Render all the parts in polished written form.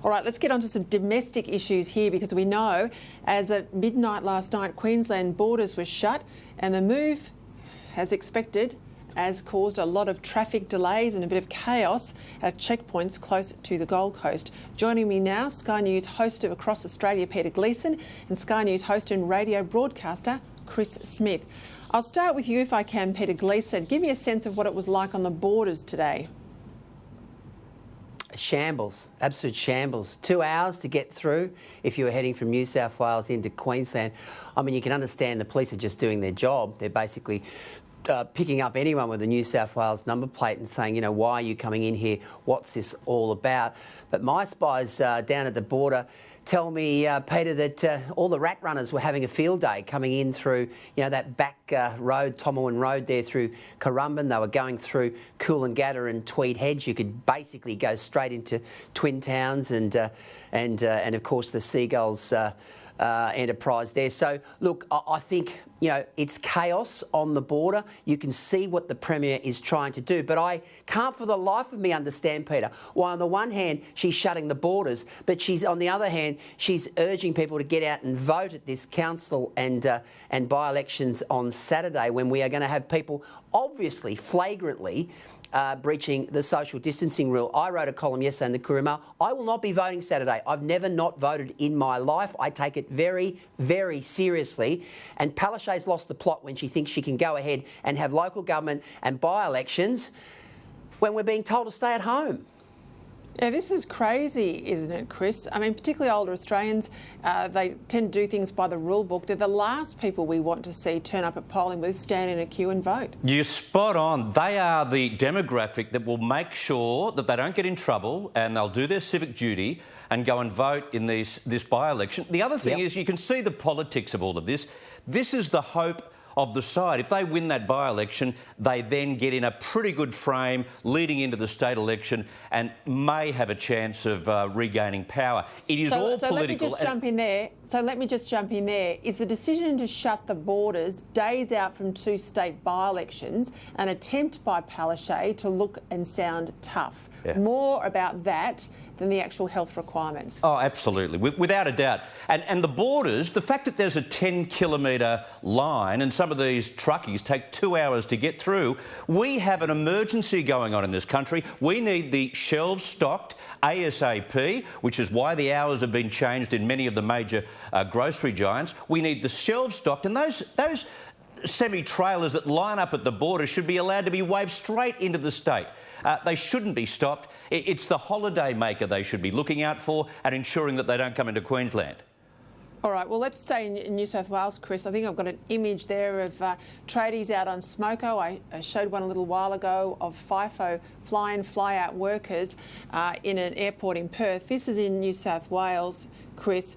All right, let's get on to some domestic issues here, because we know as at midnight last night, Queensland borders were shut, and the move, as expected, has caused a lot of traffic delays and a bit of chaos at checkpoints close to the Gold Coast. Joining me now, Sky News host of Across Australia, Peta Credlin, and Sky News host and radio broadcaster, Chris Smith. I'll start with you if I can, Peta Credlin. Give me a sense of what it was like on the borders today. Shambles, absolute shambles. 2 hours to get through if you were heading from New South Wales into Queensland. I mean, you can understand the police are just doing their job. They're basically picking up anyone with a New South Wales number plate and saying, you know, why are you coming in here? What's this all about? But my spies down at the border tell me, Peter, that all the rat runners were having a field day coming in through, you know, that back road, Tomowan Road there through Currumbin. They were going through Coolangatta and Tweed Hedge. You could basically go straight into Twin Towns and of course the Seagulls enterprise there. So look, I think, you know, it's chaos on the border. You can see what the Premier is trying to do, but I can't for the life of me understand, Peter, why on the one hand she's shutting the borders, but she's on the other hand she's urging people to get out and vote at this council and by-elections on Saturday, when we are going to have people obviously flagrantly breaching the social distancing rule. I wrote a column yesterday in the Courier Mail. I will not be voting Saturday. I've never not voted in my life. I take it very, very seriously. And Palaszczuk's lost the plot when she thinks she can go ahead and have local government and by-elections when we're being told to stay at home. Yeah, this is crazy, isn't it, Chris? I mean, particularly older Australians, they tend to do things by the rule book. They're the last people we want to see turn up at polling booths, stand in a queue and vote. You're spot on. They are the demographic that will make sure that they don't get in trouble and they'll do their civic duty and go and vote in this by-election. The other thing is, you can see the politics of all of this. This is the hope of the side. If they win that by-election, they then get in a pretty good frame leading into the state election and may have a chance of regaining power. It is all political. Let me just jump in there. Is the decision to shut the borders days out from two state by-elections an attempt by Palaszczuk to look and sound tough? Yeah. More about that than the actual health requirements. Oh, absolutely, without a doubt. And the borders, the fact that there's a 10-kilometre line and some of these truckies take 2 hours to get through, we have an emergency going on in this country. We need the shelves stocked ASAP, which is why the hours have been changed in many of the major grocery giants. We need the shelves stocked, and those semi-trailers that line up at the border should be allowed to be waved straight into the state. They shouldn't be stopped. It's the holiday maker they should be looking out for and ensuring that they don't come into Queensland. All right, well, let's stay in New South Wales, Chris. I think I've got an image there of tradies out on Smoko. I showed one a little while ago of FIFO fly-in, fly-out workers in an airport in Perth. This is in New South Wales, Chris.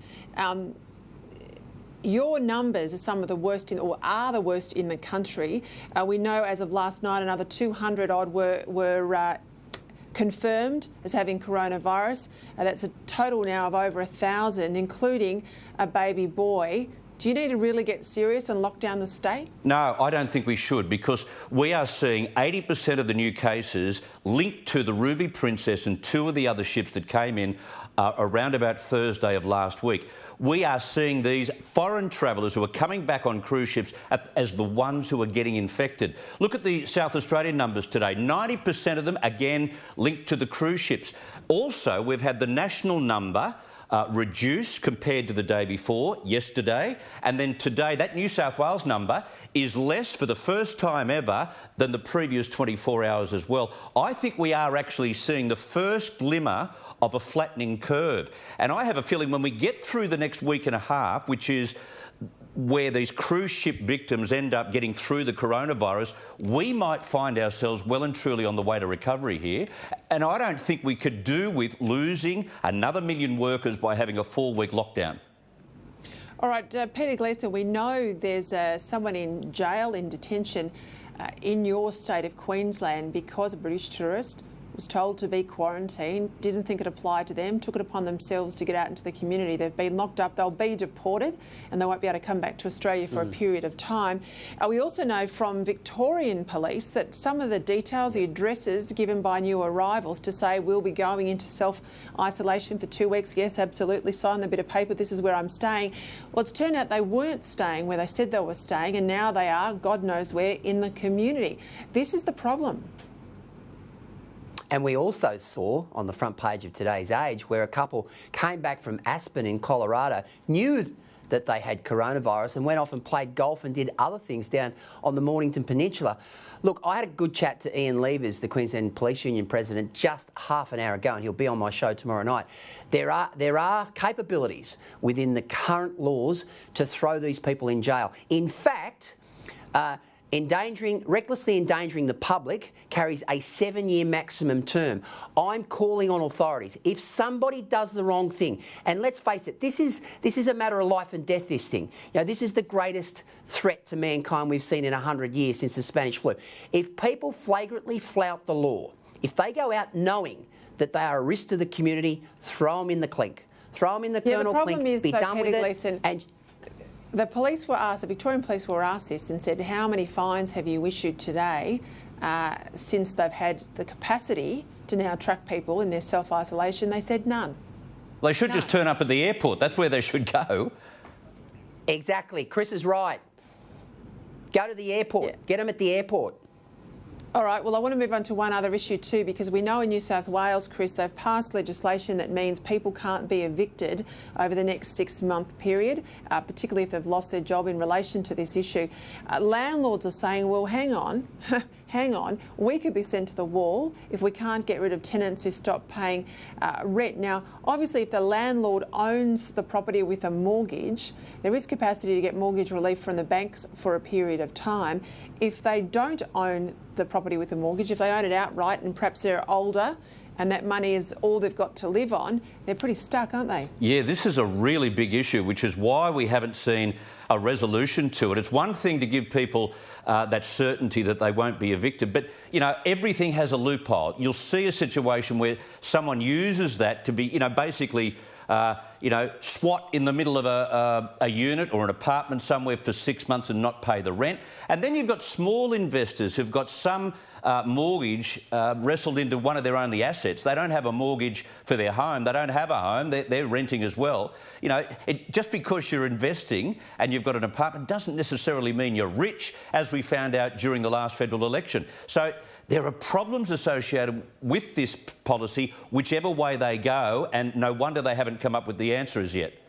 Your numbers are some of the worst are the worst in the country. We know as of last night another 200 odd were confirmed as having coronavirus. That's a total now of over 1,000, including a baby boy. Do you need to really get serious and lock down the state? No, I don't think we should, because we are seeing 80% of the new cases linked to the Ruby Princess and two of the other ships that came in around about Thursday of last week. We are seeing these foreign travellers who are coming back on cruise ships as the ones who are getting infected. Look at the South Australian numbers today. 90% of them, again, linked to the cruise ships. Also, we've had the national number reduced compared to the day before, yesterday, and then today that New South Wales number is less for the first time ever than the previous 24 hours as well. I think we are actually seeing the first glimmer of a flattening curve, and I have a feeling when we get through the next week and a half, which is where these cruise ship victims end up getting through the coronavirus, we might find ourselves well and truly on the way to recovery here. And I don't think we could do with losing another 1 million workers by having a 4-week lockdown. All right, Peta Credlin, we know there's someone in jail, in detention, in your state of Queensland because a British tourist was told to be quarantined, didn't think it applied to them, took it upon themselves to get out into the community. They've been locked up, they'll be deported, and they won't be able to come back to Australia for a period of time. We also know from Victorian Police that some of the details, the addresses given by new arrivals to say we'll be going into self-isolation for 2 weeks. Yes, absolutely, sign the bit of paper, this is where I'm staying. Well, it's turned out they weren't staying where they said they were staying, and now they are, God knows where, in the community. This is the problem. And we also saw on the front page of today's Age where a couple came back from Aspen in Colorado, knew that they had coronavirus and went off and played golf and did other things down on the Mornington Peninsula. Look, I had a good chat to Ian Levers, the Queensland Police Union president, just half an hour ago, and he'll be on my show tomorrow night. There are capabilities within the current laws to throw these people in jail. In fact, recklessly endangering the public carries a 7-year maximum term. I'm calling on authorities. If somebody does the wrong thing, and let's face it, this is a matter of life and death, this thing. You know, this is the greatest threat to mankind we've seen in 100 years since the Spanish flu. If people flagrantly flout the law, if they go out knowing that they are a risk to the community, throw them in the clink. Throw them in the kernel clink, be done with it. The police were asked, the Victorian Police were asked this and said, how many fines have you issued today since they've had the capacity to now track people in their self-isolation? They said none. They should just turn up at the airport. That's where they should go. Exactly. Chris is right. Go to the airport. Yeah. Get them at the airport. All right, well, I want to move on to one other issue too, because we know in New South Wales, Chris, they've passed legislation that means people can't be evicted over the next 6-month period, particularly if they've lost their job in relation to this issue. Landlords are saying, well, hang on, we could be sent to the wall if we can't get rid of tenants who stop paying rent. Now, obviously, if the landlord owns the property with a mortgage, there is capacity to get mortgage relief from the banks for a period of time. If they don't own the property with a mortgage, if they own it outright and perhaps they're older and that money is all they've got to live on, they're pretty stuck, aren't they? Yeah, this is a really big issue, which is why we haven't seen a resolution to it. It's one thing to give people that certainty that they won't be evicted, but, you know, everything has a loophole. You'll see a situation where someone uses that to be, you know, basically SWAT in the middle of a unit or an apartment somewhere for 6 months and not pay the rent. And then you've got small investors who've got some mortgage wrestled into one of their only assets. They don't have a mortgage for their home. They don't have a home. They're renting as well. You know, just because you're investing and you've got an apartment doesn't necessarily mean you're rich, as we found out during the last federal election. So there are problems associated with this policy, whichever way they go, and no wonder they haven't come up with the answer as yet.